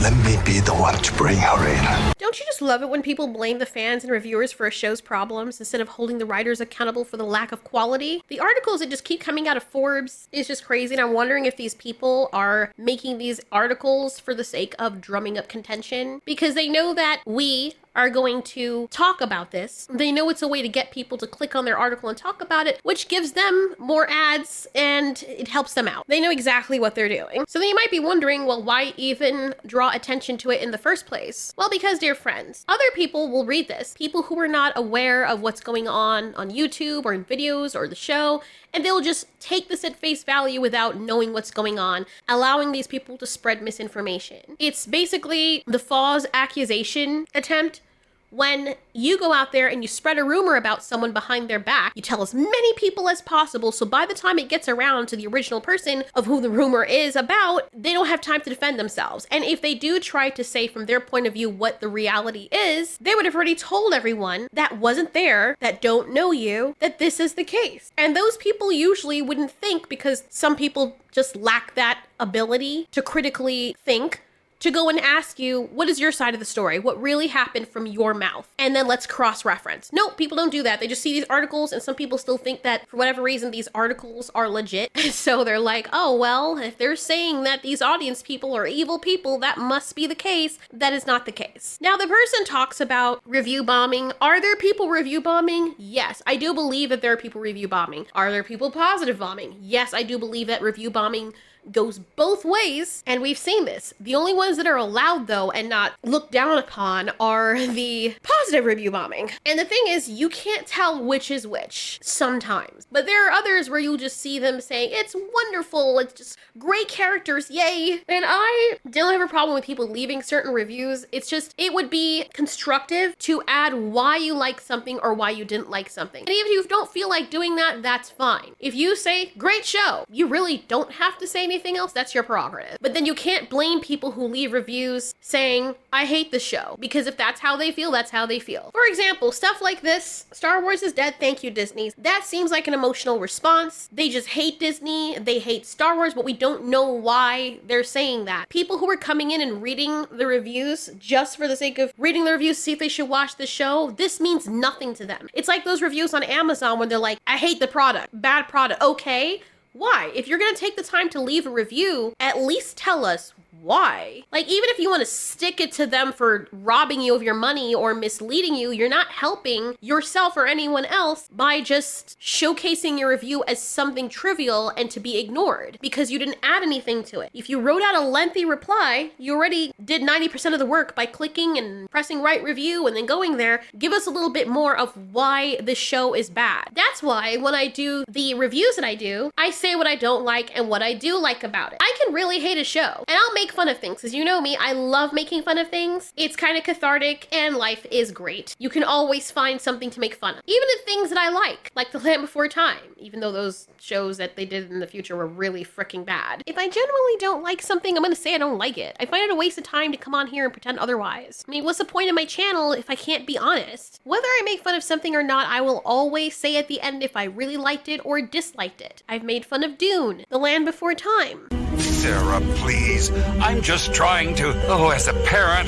Let me be the one to bring her in. Don't you just love it when people blame the fans and reviewers for a show's problems instead of holding the writers accountable for the lack of quality? The articles that just keep coming out of Forbes is just crazy, and I'm wondering if these people are making these articles for the sake of drumming up contention, because they know that we are going to talk about this. They know it's a way to get people to click on their article and talk about it, which gives them more ads and it helps them out. They know exactly what they're doing. So then you might be wondering, well, why even draw attention to it in the first place? Well, because, dear friends, other people will read this. People who are not aware of what's going on YouTube or in videos or the show, and they'll just take this at face value without knowing what's going on, allowing these people to spread misinformation. It's basically the false accusation attempt. When you go out there and you spread a rumor about someone behind their back, you tell as many people as possible, so by the time it gets around to the original person of who the rumor is about, they don't have time to defend themselves. And if they do try to say from their point of view what the reality is, they would have already told everyone that wasn't there, that don't know you, that this is the case. And those people usually wouldn't think, because some people just lack that ability to critically think, to go and ask you, what is your side of the story? What really happened from your mouth? And then let's cross-reference. No, people don't do that. They just see these articles, and some people still think that for whatever reason, these articles are legit. So they're like, oh, well, if they're saying that these audience people are evil people, that must be the case. That is not the case. Now, the person talks about review bombing. Are there people review bombing? Yes, I do believe that there are people review bombing. Are there people positive bombing? Yes, I do believe that review bombing goes both ways, and we've seen this. The only ones that are allowed, though, and not looked down upon are the positive review bombing. And the thing is, you can't tell which is which sometimes. But there are others where you'll just see them saying, it's wonderful, it's just great characters, yay. And I don't have a problem with people leaving certain reviews. It's just, it would be constructive to add why you like something or why you didn't like something. And even if you don't feel like doing that, that's fine. If you say, great show, you really don't have to say anything else, that's your prerogative. But then you can't blame people who leave reviews saying, I hate the show, because if that's how they feel, that's how they feel. For example, stuff like this, Star Wars is dead, thank you Disney. That seems like an emotional response. They just hate Disney, they hate Star Wars, but we don't know why they're saying that. People who are coming in and reading the reviews just for the sake of reading the reviews to see if they should watch the show, this means nothing to them. It's like those reviews on Amazon when they're like, I hate the product, bad product, okay. Why? If you're gonna take the time to leave a review, at least tell us why. Like, even if you want to stick it to them for robbing you of your money or misleading you, you're not helping yourself or anyone else by just showcasing your review as something trivial and to be ignored because you didn't add anything to it. If you wrote out a lengthy reply, you already did 90% of the work by clicking and pressing write review and then going there. Give us a little bit more of why the show is bad. That's why when I do the reviews that I do, I say what I don't like and what I do like about it. I can really hate a show, and I'll make fun of things, because you know me, I love making fun of things. It's kind of cathartic, and life is great. You can always find something to make fun of. Even the things that I like The Land Before Time, even though those shows that they did in the future were really freaking bad. If I genuinely don't like something, I'm gonna say I don't like it. I find it a waste of time to come on here and pretend otherwise. I mean, what's the point of my channel if I can't be honest? Whether I make fun of something or not, I will always say at the end if I really liked it or disliked it. I've made fun of Dune, The Land Before Time. Sarah, please. I'm just trying to... Oh, as a parent,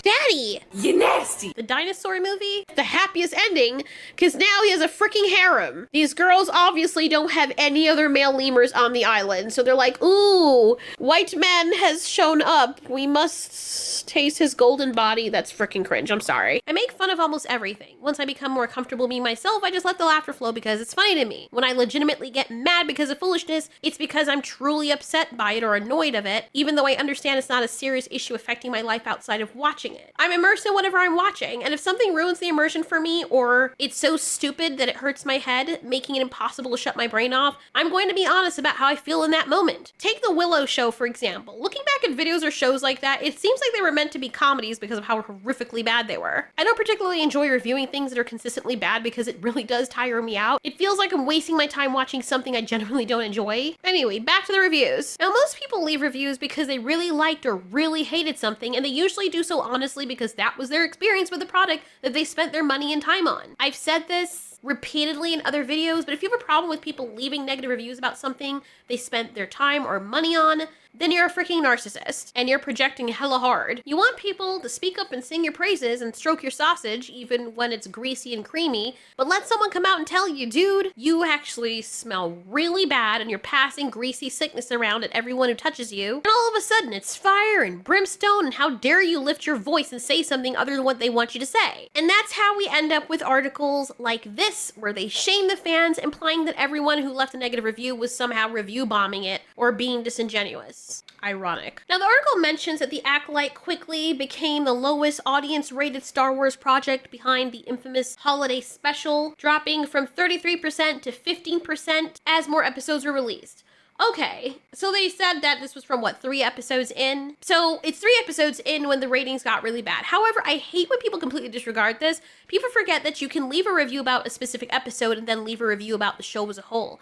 Daddy! You nasty! The dinosaur movie? The happiest ending, because now he has a freaking harem. These girls obviously don't have any other male lemurs on the island, so they're like, ooh, white man has shown up. We must taste his golden body. That's freaking cringe. I'm sorry. I make fun of almost everything. Once I become more comfortable being myself, I just let the laughter flow because it's funny to me. When I legitimately get mad because of foolishness, it's because I'm truly upset by it or annoyed of it, even though I understand it's not a serious issue affecting my life outside of watching it. I'm immersed in whatever I'm watching, and if something ruins the immersion for me, or it's so stupid that it hurts my head, making it impossible to shut my brain off, I'm going to be honest about how I feel in that moment. Take the Willow show, for example. Looking back at videos or shows like that, it seems like they were meant to be comedies because of how horrifically bad they were. I don't particularly enjoy reviewing things that are consistently bad because it really does tire me out. It feels like I'm wasting my time watching something I genuinely don't enjoy. Anyway, back to the reviews. Now, most people leave reviews because they really liked or really hated something, and they usually do so honestly because that was their experience with the product that they spent their money and time on. I've said this repeatedly in other videos, but if you have a problem with people leaving negative reviews about something they spent their time or money on, then you're a freaking narcissist and you're projecting hella hard. You want people to speak up and sing your praises and stroke your sausage even when it's greasy and creamy, but let someone come out and tell you, dude, you actually smell really bad and you're passing greasy sickness around at everyone who touches you. And all of a sudden it's fire and brimstone, and how dare you lift your voice and say something other than what they want you to say. And that's how we end up with articles like this, where they shame the fans, implying that everyone who left a negative review was somehow review bombing it or being disingenuous. Ironic. Now, the article mentions that the Acolyte quickly became the lowest audience-rated Star Wars project behind the infamous holiday special, dropping from 33% to 15% as more episodes were released. Okay, so they said that this was from, what, 3 episodes in? So it's 3 episodes in when the ratings got really bad. However, I hate when people completely disregard this. People forget that you can leave a review about a specific episode and then leave a review about the show as a whole.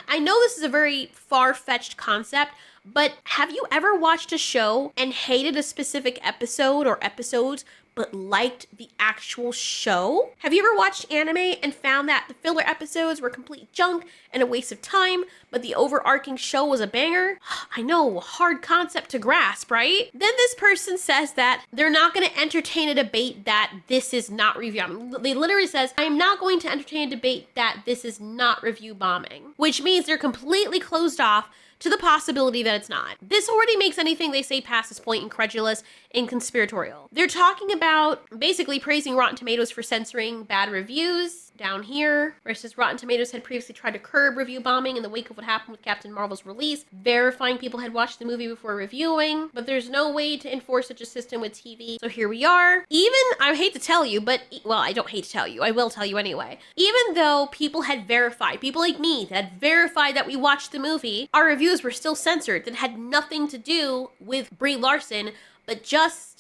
I know this is a very far-fetched concept, but have you ever watched a show and hated a specific episode or episodes, but liked the actual show? Have you ever watched anime and found that the filler episodes were complete junk and a waste of time, but the overarching show was a banger? I know, hard concept to grasp, right? Then this person says that they're not going to entertain a debate that this is not review. They literally says, I'm not going to entertain a debate that this is not review bombing, which means they're completely closed off to the possibility that it's not. This already makes anything they say past this point incredulous and conspiratorial. They're talking about basically praising Rotten Tomatoes for censoring bad reviews down here, where it says Rotten Tomatoes had previously tried to curb review bombing in the wake of what happened with Captain Marvel's release, verifying people had watched the movie before reviewing, but there's no way to enforce such a system with TV. So here we are. Even, I hate to tell you, but, well, I don't hate to tell you, I will tell you anyway. Even though people had verified, people like me that had verified that we watched the movie, our reviews were still censored that had nothing to do with Brie Larson, but just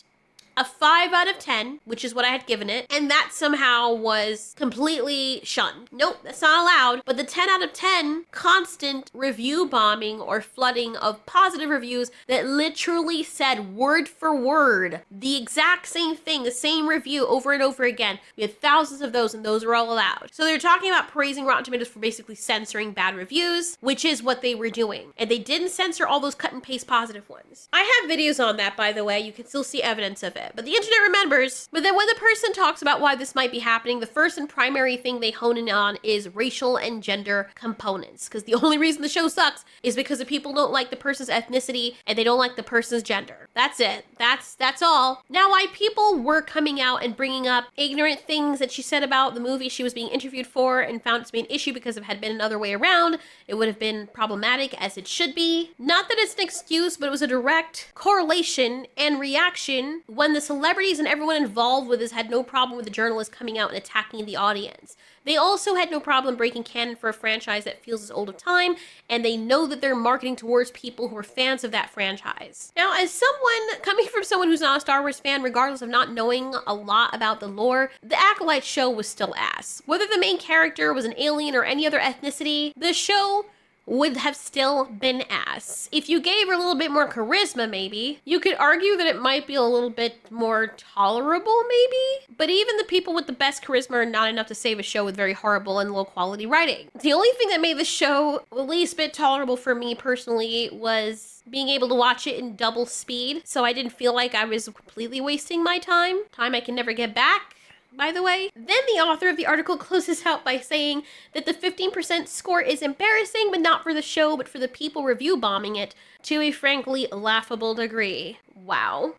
a 5 out of 10, which is what I had given it, and that somehow was completely shunned. Nope, that's not allowed. But the 10 out of 10 constant review bombing or flooding of positive reviews that literally said word for word the exact same thing, the same review over and over again. We had thousands of those, and those were all allowed. So they're talking about praising Rotten Tomatoes for basically censoring bad reviews, which is what they were doing. And they didn't censor all those cut and paste positive ones. I have videos on that, by the way. You can still see evidence of it. But the internet remembers. But then when the person talks about why this might be happening, the first and primary thing they hone in on is racial and gender components. Because the only reason the show sucks is because the people don't like the person's ethnicity and they don't like the person's gender. That's it. That's all. Now, why people were coming out and bringing up ignorant things that she said about the movie she was being interviewed for and found it to be an issue because if it had been another way around, it would have been problematic, as it should be. Not that it's an excuse, but it was a direct correlation and reaction when the celebrities and everyone involved with this had no problem with the journalists coming out and attacking the audience. They also had no problem breaking canon for a franchise that feels as old of time, and they know that they're marketing towards people who are fans of that franchise. Now, as someone coming from someone who's not a Star Wars fan, regardless of not knowing a lot about the lore, the Acolyte show was still ass. Whether the main character was an alien or any other ethnicity, the show would have still been ass. If you gave her a little bit more charisma, maybe, you could argue that it might be a little bit more tolerable, maybe? But even the people with the best charisma are not enough to save a show with very horrible and low quality writing. The only thing that made the show at least a bit tolerable for me personally was being able to watch it in double speed, so I didn't feel like I was completely wasting my time I can never get back, by the way. Then the author of the article closes out by saying that the 15% score is embarrassing, but not for the show, but for the people review bombing it to a frankly laughable degree. Wow.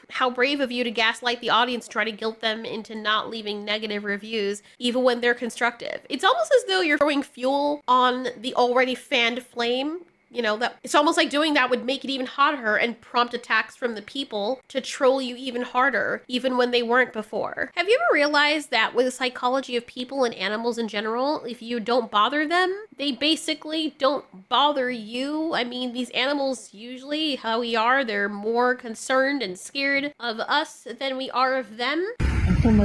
How brave of you to gaslight the audience, try to guilt them into not leaving negative reviews, even when they're constructive. It's almost as though you're throwing fuel on the already fanned flame. You know, that it's almost like doing that would make it even hotter and prompt attacks from the people to troll you even harder, even when they weren't before. Have you ever realized that with the psychology of people and animals in general, if you don't bother them, they basically don't bother you? I mean, these animals usually, how we are, they're more concerned and scared of us than we are of them. You're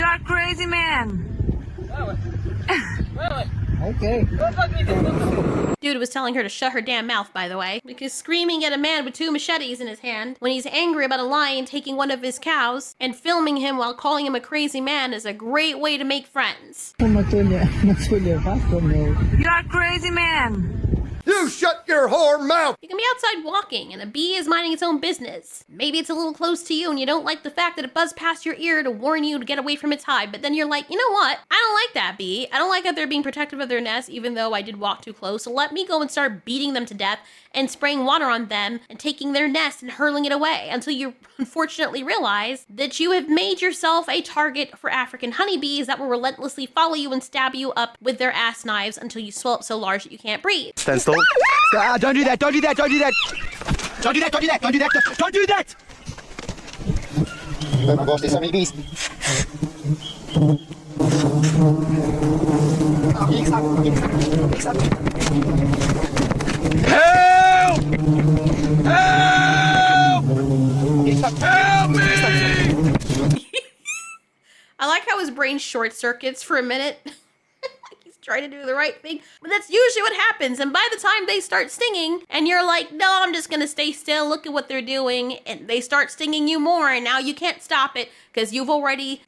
a crazy man. Okay. Dude was telling her to shut her damn mouth, by the way, because screaming at a man with 2 machetes in his hand when he's angry about a lion taking one of his cows and filming him while calling him a crazy man is a great way to make friends. You're a crazy man. You shut your whore mouth! You can be outside walking and a bee is minding its own business. Maybe it's a little close to you and you don't like the fact that it buzzed past your ear to warn you to get away from its hive, but then you're like, you know what? I don't like that bee. I don't like that they're being protective of their nest, even though I did walk too close. So let me go and start beating them to death and spraying water on them and taking their nest and hurling it away until you unfortunately realize that you have made yourself a target for African honeybees that will relentlessly follow you and stab you up with their ass knives until you swell up so large that you can't breathe. Stand still. Don't do that, don't do that, don't do that. Don't do that, don't do that, don't do that, don't do that! Oh my gosh, there's so many bees. Help! Help! Help me! I like how his brain short circuits for a minute. He's trying to do the right thing, but that's usually what happens. And by the time they start stinging and you're like, no, I'm just gonna stay still, look at what they're doing, and they start stinging you more, and now you can't stop it because you've already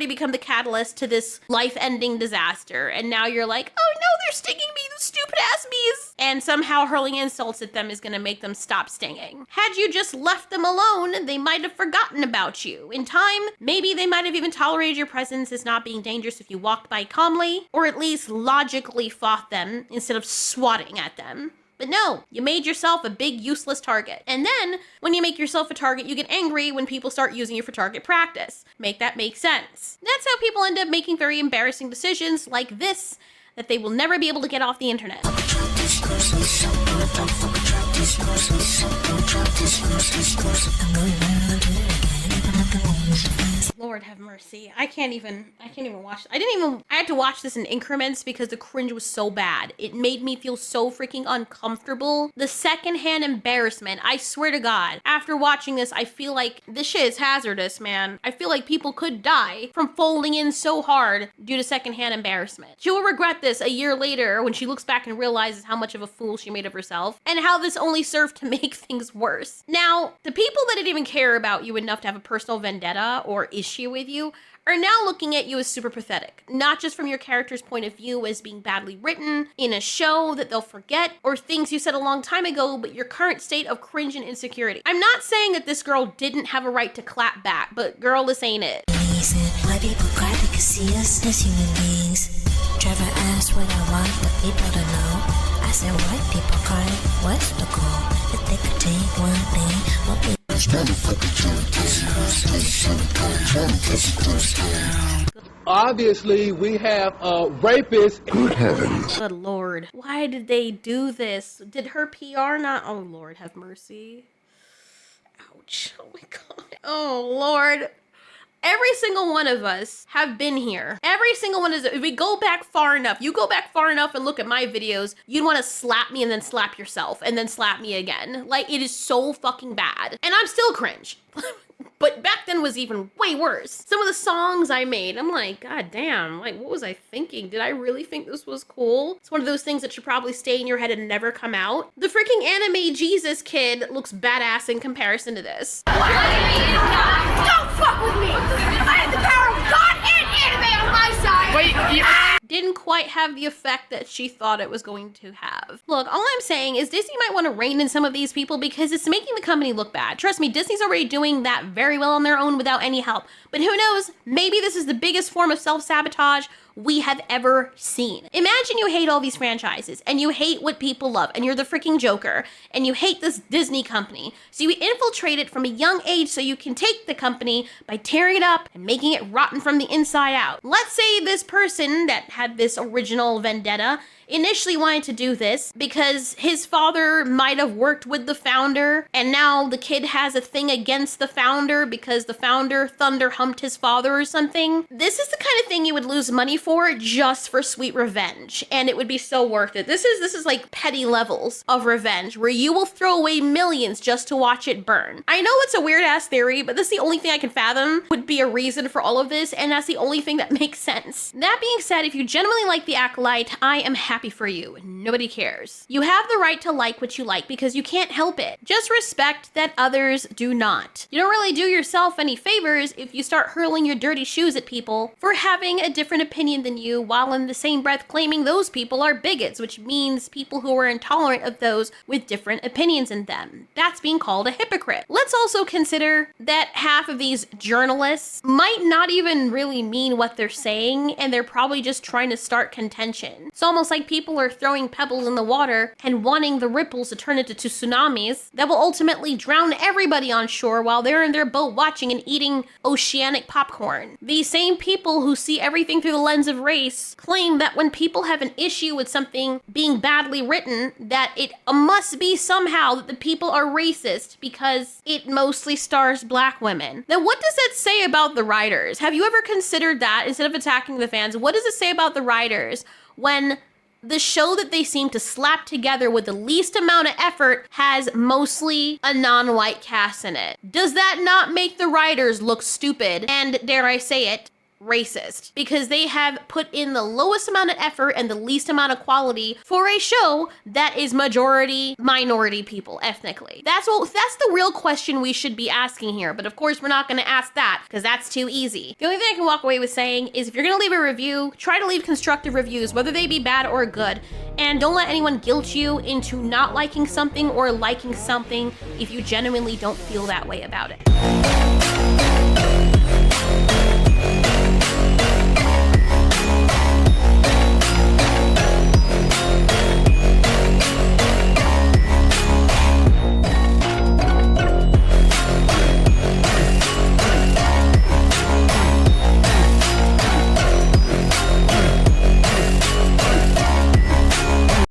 become the catalyst to this life-ending disaster. And now you're like, oh no, they're stinging me, the stupid ass bees. And somehow hurling insults at them is gonna make them stop stinging. Had you just left them alone, they might have forgotten about you. In time, maybe they might have even tolerated your presence as not being dangerous if you walked by calmly, or at least logically fought them instead of swatting at them. But no, you made yourself a big useless target. And then when you make yourself a target, you get angry when people start using you for target practice. Make that make sense. That's how people end up making very embarrassing decisions like this that they will never be able to get off the internet. Lord have mercy. I can't even watch. I had to watch this in increments because the cringe was so bad. It made me feel so freaking uncomfortable. The secondhand embarrassment, I swear to God, after watching this, I feel like this shit is hazardous, man. I feel like people could die from folding in so hard due to secondhand embarrassment. She will regret this a year later when she looks back and realizes how much of a fool she made of herself and how this only served to make things worse. Now, the people that didn't even care about you enough to have a personal vendetta or issue with you are now looking at you as super pathetic, not just from your character's point of view as being badly written in a show that they'll forget, or things you said a long time ago, but your current state of cringe and insecurity. I'm not saying that this girl didn't have a right to clap back, but girl, this ain't it. Why people cry, they can see us as human beings. Trevor asked what I want the people to know. I said, why people cry? What's the goal? If they could take one thing, what we Obviously, we have a rapist. Good heavens. Good Lord. Why did they do this? Did her PR not? Oh, Lord, have mercy. Ouch. Oh, my God. Oh, Lord. Every single one of us have been here. Every single one is, if we go back far enough, you go back far enough and look at my videos, you'd want to slap me and then slap yourself and then slap me again. Like, it is so fucking bad. And I'm still cringe. But back then was even way worse. Some of the songs I made, I'm like, God damn, like, what was I thinking? Did I really think this was cool? It's one of those things that should probably stay in your head and never come out. The freaking anime Jesus kid looks badass in comparison to this. Don't fuck with me! I have the power of God and anime on my side! Wait, didn't quite have the effect that she thought it was going to have. Look, all I'm saying is Disney might want to rein in some of these people because it's making the company look bad. Trust me, Disney's already doing that very well on their own without any help. But who knows, maybe this is the biggest form of self-sabotage we have ever seen. Imagine you hate all these franchises and you hate what people love and you're the freaking Joker and you hate this Disney company. So you infiltrate it from a young age so you can take the company by tearing it up and making it rotten from the inside out. Let's say this person that had this original vendetta initially wanted to do this because his father might have worked with the founder and now the kid has a thing against the founder because the founder thunder humped his father or something. This is the kind of thing you would lose money for just for sweet revenge, and it would be so worth it. This is like petty levels of revenge where you will throw away millions just to watch it burn. I know it's a weird ass theory, but this is the only thing I can fathom would be a reason for all of this, and that's the only thing that makes sense. That being said, if you genuinely like The Acolyte, I am happy for you. Nobody cares. You have the right to like what you like because you can't help it. Just respect that others do not. You don't really do yourself any favors if you start hurling your dirty shoes at people for having a different opinion than you, while in the same breath claiming those people are bigots, which means people who are intolerant of those with different opinions in them. That's being called a hypocrite. Let's also consider that half of these journalists might not even really mean what they're saying, and they're probably just trying to start contention. It's almost like people are throwing pebbles in the water and wanting the ripples to turn into tsunamis that will ultimately drown everybody on shore while they're in their boat watching and eating oceanic popcorn. These same people who see everything through the lens of race claim that when people have an issue with something being badly written, that it must be somehow that the people are racist because it mostly stars black women. Then what does that say about the writers? Have you ever considered that instead of attacking the fans? What does it say about the writers when the show that they seem to slap together with the least amount of effort has mostly a non-white cast in it? Does that not make the writers look stupid and, dare I say it, racist? Because they have put in the lowest amount of effort and the least amount of quality for a show that is majority minority people ethnically. That's the real question we should be asking here. But of course, we're not going to ask that because that's too easy. The only thing I can walk away with saying is if you're going to leave a review, try to leave constructive reviews, whether they be bad or good. And don't let anyone guilt you into not liking something or liking something if you genuinely don't feel that way about it.